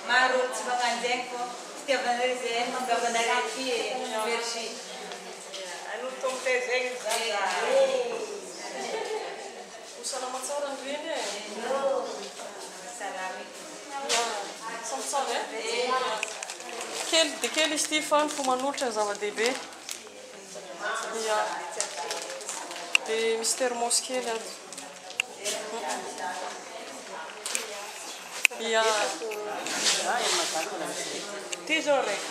Maro tsy magnanjainy fô fitiavanareo zay mampiavanan-kely merci. Anao tombontezegny zany. Salama tsara andreny e. Salama. Samy tsara e? Kely dia kely izy ity fa ny fo manolotra ny zava-dehibe. Dia misy termosy kely ato. Ty zao raiky.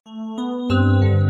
Thank you.